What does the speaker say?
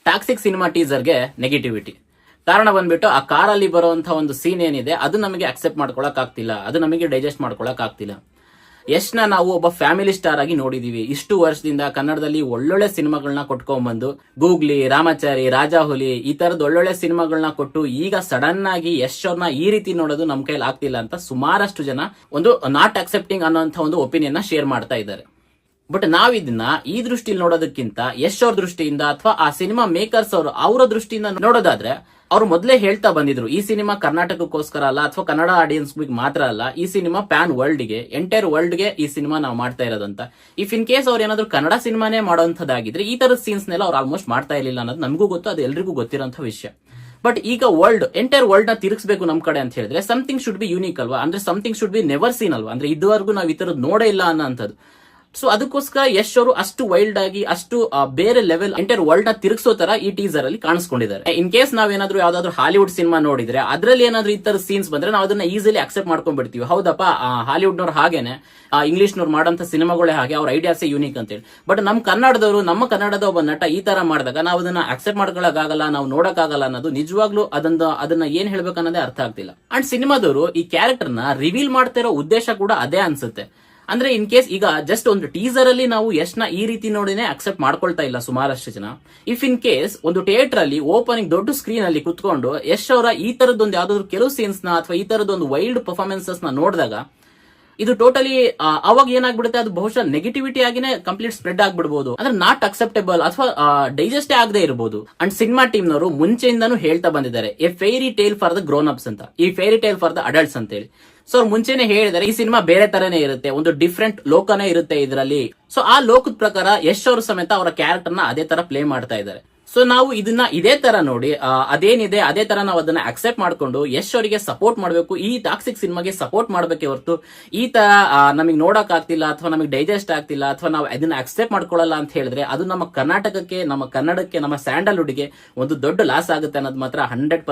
Toxic cinema ಟೀಸರ್ಗೆ negativity. ಕಾರಣ ಬಂದ್ಬಿಟ್ಟು ಆ ಕಾರಲ್ಲಿ ಬರುವಂತಹ ಒಂದು ಸೀನ್ ಏನಿದೆ ಅದು ನಮಗೆ ಅಕ್ಸೆಪ್ಟ್ ಮಾಡ್ಕೊಳಕ್ ಆಗ್ತಿಲ್ಲ, ಅದು ನಮಗೆ ಡೈಜೆಸ್ಟ್ ಮಾಡ್ಕೊಳಕ್ ಆಗ್ತಿಲ್ಲ. ಯಶ್ನ ನಾವು ಒಬ್ಬ ಫ್ಯಾಮಿಲಿ ಸ್ಟಾರ್ ಆಗಿ ನೋಡಿದೀವಿ. ಇಷ್ಟು ವರ್ಷದಿಂದ ಕನ್ನಡದಲ್ಲಿ ಒಳ್ಳೊಳ್ಳೆ ಸಿನಿಮಾಗಳನ್ನ ಕೊಟ್ಕೊಂಡ್ಬಂದು ಗೂಗ್ಲಿ, ರಾಮಾಚಾರಿ, ರಾಜಾಹುಲಿ ಈ ತರದ ಒಳ್ಳೊಳ್ಳೆ ಸಿನಿಮಾಗಳನ್ನ ಕೊಟ್ಟು ಈಗ ಸಡನ್ ಆಗಿ ಯಶ್ ಅವ್ರನ್ನ ಈ ರೀತಿ ನೋಡೋದು ನಮ್ ಕೈಲಿ ಆಗ್ತಿಲ್ಲ ಅಂತ ಸುಮಾರಷ್ಟು ಜನ ಒಂದು ನಾಟ್ ಅಕ್ಸೆಪ್ಟಿಂಗ್ ಅನ್ನೋಂಥ ಒಂದು ಒಪಿನಿಯನ್ ನ ಶೇರ್ ಮಾಡ್ತಾ ಇದ್ದಾರೆ. ಬಟ್ ನಾವ್ ಇದನ್ನ ಈ ದೃಷ್ಟಿಯಲ್ಲಿ ನೋಡೋದಕ್ಕಿಂತ ಯಶ್ ಅವ್ರ ದೃಷ್ಟಿಯಿಂದ ಅಥವಾ ಆ ಸಿನಿಮಾ ಮೇಕರ್ಸ್ ಅವರ ದೃಷ್ಟಿಯಿಂದ ನೋಡೋದಾದ್ರೆ, ಅವ್ರು ಮೊದಲೇ ಹೇಳ್ತಾ ಬಂದಿದ್ರು ಈ ಸಿನಿಮಾ ಕರ್ನಾಟಕಕ್ಕೋಸ್ಕರ ಅಲ್ಲ ಅಥವಾ ಕನ್ನಡ ಆಡಿಯನ್ಸ್ ಮಾತ್ರ ಅಲ್ಲ, ಈ ಸಿನಿಮಾ ಪ್ಯಾನ್ ವರ್ಲ್ಡ್ ಗೆ, ಎಂಟೈರ್ ವರ್ಲ್ಡ್ ಗೆ ಈ ಸಿನಿಮಾ ನಾವು ಮಾಡ್ತಾ ಇರೋದಂತ. ಇಫ್ ಇನ್ ಕೇಸ್ ಅವ್ರು ಏನಾದ್ರು ಕನ್ನಡ ಸಿನಿಮಾನೇ ಮಾಡೋಂಥದ್ದಾಗಿದ್ರೆ ಈ ತರದ ಸೀನ್ಸ್ ನೆಲ್ಲ ಅವ್ರು ಆಲ್ಮೋಸ್ಟ್ ಮಾಡ್ತಾ ಇರಲಿಲ್ಲ ಅನ್ನೋದು ನಮಗೂ ಗೊತ್ತು, ಅದು ಎಲ್ರಿಗೂ ಗೊತ್ತಿರೋಂಥ ವಿಷಯ. ಬಟ್ ಈಗ ಎಂಟೈರ್ ವರ್ಲ್ಡ್ ನ ತಿರುಗಿಸಬೇಕು ನಮ್ ಕಡೆ ಅಂತ ಹೇಳಿದ್ರೆ ಸಮಥಿಂಗ್ ಶುಡ್ ಬಿ ಯೂನಿಕ್ ಅಲ್ವಾ, ಅಂದ್ರೆ something should be never seen ಅಲ್ವಾ, ಅಂದ್ರೆ ಇದುವರೆಗೂ ನಾವು ಈ ತರದ್ ನೋಡೇ ಇಲ್ಲ ಅನ್ನೋಂಥದ್ದು. ಸೊ ಅದಕ್ಕೋಸ್ಕರ ಯಶ್ ಅವರು ಅಷ್ಟು ವೈಲ್ಡ್ ಆಗಿ ಅಷ್ಟು ಬೇರೆ ಲೆವೆಲ್ ಎಂಟೈರ್ ವರ್ಲ್ಡ್ ನ ತಿರುಗಿಸೋ ತರ ಈ ಟೀಸರ್ ಅಲ್ಲಿ ಕಾಣಿಸ್ಕೊಂಡಿದ್ದಾರೆ. ಇನ್ ಕೇಸ್ ನಾವೇನಾದ್ರೂ ಯಾವ್ದಾದ್ರು ಹಾಲಿವುಡ್ ಸಿನಿಮಾ ನೋಡಿದ್ರೆ ಅದ್ರಲ್ಲಿ ಏನಾದ್ರೂ ಈ ತರ ಸೀನ್ಸ್ ಬಂದ್ರೆ ನಾವು ಅದನ್ನ ಈಸಿಲಿ ಅಕ್ಸೆಪ್ಟ್ ಮಾಡ್ಕೊಂಡ್ಬಿಡ್ತೀವಿ. ಹೌದಪ್ಪ, ಹಾಲಿವುಡ್ ನವ್ರು ಹಾಗೇನೆ, ಇಂಗ್ಲಿಷ್ ನವ್ರು ಮಾಡೋಂಥ ಸಿನಿಮಾಗಳೇ ಹಾಗೆ, ಅವ್ರ ಐಡಿಯಾಸ್ ಯೂನಿಕ್ ಅಂತೇಳಿ. ಬಟ್ ನಮ್ಮ ಕನ್ನಡದ ಒಬ್ಬ ನಟ ಈ ತರ ಮಾಡಿದಾಗ ನಾವು ಅದನ್ನ ಅಕ್ಸೆಪ್ಟ್ ಮಾಡ್ಕೊಳಕ್ಕಾಗಲ್ಲ, ನಾವು ನೋಡಕ್ಕಾಗಲ್ಲ ಅನ್ನೋದು ನಿಜವಾಗ್ಲೂ ಅದನ್ನ ಏನ್ ಹೇಳ್ಬೇಕು ಅನ್ನೋದೇ ಅರ್ಥ ಆಗ್ತಿಲ್ಲ. ಅಂಡ್ ಸಿನಿಮಾದವರು ಈ ಕ್ಯಾರೆಕ್ಟರ್ ನ ರಿವೀಲ್ ಮಾಡ್ತಾ ಇರೋ ಉದ್ದೇಶ ಕೂಡ ಅದೇ ಅನ್ಸುತ್ತೆ. ಅಂದ್ರೆ ಇನ್ ಕೇಸ್ ಈಗ ಜಸ್ಟ್ ಒಂದು ಟೀಸರ್ ಅಲ್ಲಿ ನಾವು ಯಶ್ನ ಈ ರೀತಿ ನೋಡಿನೇ ಅಕ್ಸೆಪ್ಟ್ ಮಾಡ್ಕೊಳ್ತಾ ಇಲ್ಲ ಸುಮಾರಷ್ಟು ಜನ. ಇಫ್ ಇನ್ ಕೇಸ್ ಒಂದು ಥಿಯೇಟರ್ ಅಲ್ಲಿ ಓಪನಿಂಗ್ ದೊಡ್ಡ ಸ್ಕ್ರೀನ್ ಅಲ್ಲಿ ಕುತ್ಕೊಂಡು ಯಶ್ ಅವರ ಈ ತರದೊಂದು ಯಾವ್ದಾದ್ರು ಕೆಲವು ಸೀನ್ಸ್ ನ ಅಥವಾ ಈ ತರದೊಂದು ವೈಲ್ಡ್ ಪರ್ಫಾರ್ಮೆನ್ಸಸ್ ನ ನೋಡಿದಾಗ ಇದು ಟೋಟಲಿ ಅವಾಗ ಏನಾಗ್ಬಿಡುತ್ತೆ, ಅದು ಬಹುಶಃ ನೆಗೆಟಿವಿಟಿ ಆಗಿನೇ ಕಂಪ್ಲೀಟ್ ಸ್ಪ್ರೆಡ್ ಆಗ್ಬಿಡ್ಬೋದು, ಅಂದ್ರೆ ನಾಟ್ ಅಕ್ಸೆಪ್ಟೇಬಲ್ ಅಥವಾ ಡೈಜೆಸ್ಟೇ ಆಗದೆ ಇರಬಹುದು. ಅಂಡ್ ಸಿನಿಮಾ ಟೀಮ್ ನವರು ಮುಂಚೆಯಿಂದಾನು ಹೇಳ್ತಾ ಬಂದಿದ್ದಾರೆ a fairy tale for the grown ups ಅಂತ, ಈ fairy tale for the adults ಅಂತ ಹೇಳಿ. ಸೊ ಅವ್ರು ಮುಂಚೆನೆ ಹೇಳಿದ್ದಾರೆ ಈ ಸಿನಿಮಾ ಬೇರೆ ತರನೇ ಇರುತ್ತೆ, ಒಂದು ಡಿಫ್ರೆಂಟ್ ಲೋಕನೇ ಇರುತ್ತೆ ಇದರಲ್ಲಿ. ಸೊ ಆ ಲೋಕದ ಪ್ರಕಾರ ಯಶ್ ಅವರು ಸಮೇತ ಅವರ ಕ್ಯಾರೆಕ್ಟರ್ ನ ಅದೇ ತರ ಪ್ಲೇ ಮಾಡ್ತಾ ಇದ್ದಾರೆ. ಸೊ ನಾವು ಇದನ್ನ ಇದೇ ತರ ನೋಡಿ ಅದೇನಿದೆ ಅದೇ ತರ ನಾವು ಅದನ್ನ ಅಕ್ಸೆಪ್ಟ್ ಮಾಡ್ಕೊಂಡು ಯಶ್ ಅವರಿಗೆ ಸಪೋರ್ಟ್ ಮಾಡಬೇಕು, ಈ ಟಾಕ್ಸಿಕ್ ಸಿನಿಮಾಗೆ ಸಪೋರ್ಟ್ ಮಾಡಬೇಕೆ ಹೊರತು ಈ ತರ ನಮಗೆ ನೋಡಕ್ ಆಗ್ತಿಲ್ಲ ಅಥವಾ ನಮಗೆ ಡೈಜೆಸ್ಟ್ ಆಗ್ತಿಲ್ಲ ಅಥವಾ ನಾವು ಅದನ್ನ ಅಕ್ಸೆಪ್ಟ್ ಮಾಡ್ಕೊಳ್ಳಲ್ಲ ಅಂತ ಹೇಳಿದ್ರೆ ಅದು ನಮ್ಮ ಕರ್ನಾಟಕಕ್ಕೆ, ನಮ್ಮ ಕನ್ನಡಕ್ಕೆ, ನಮ್ಮ ಸ್ಯಾಂಡಲ್ವುಡ್ಗೆ ಒಂದು ದೊಡ್ಡ ಲಾಸ್ ಆಗುತ್ತೆ ಅನ್ನೋದು ಮಾತ್ರ 100%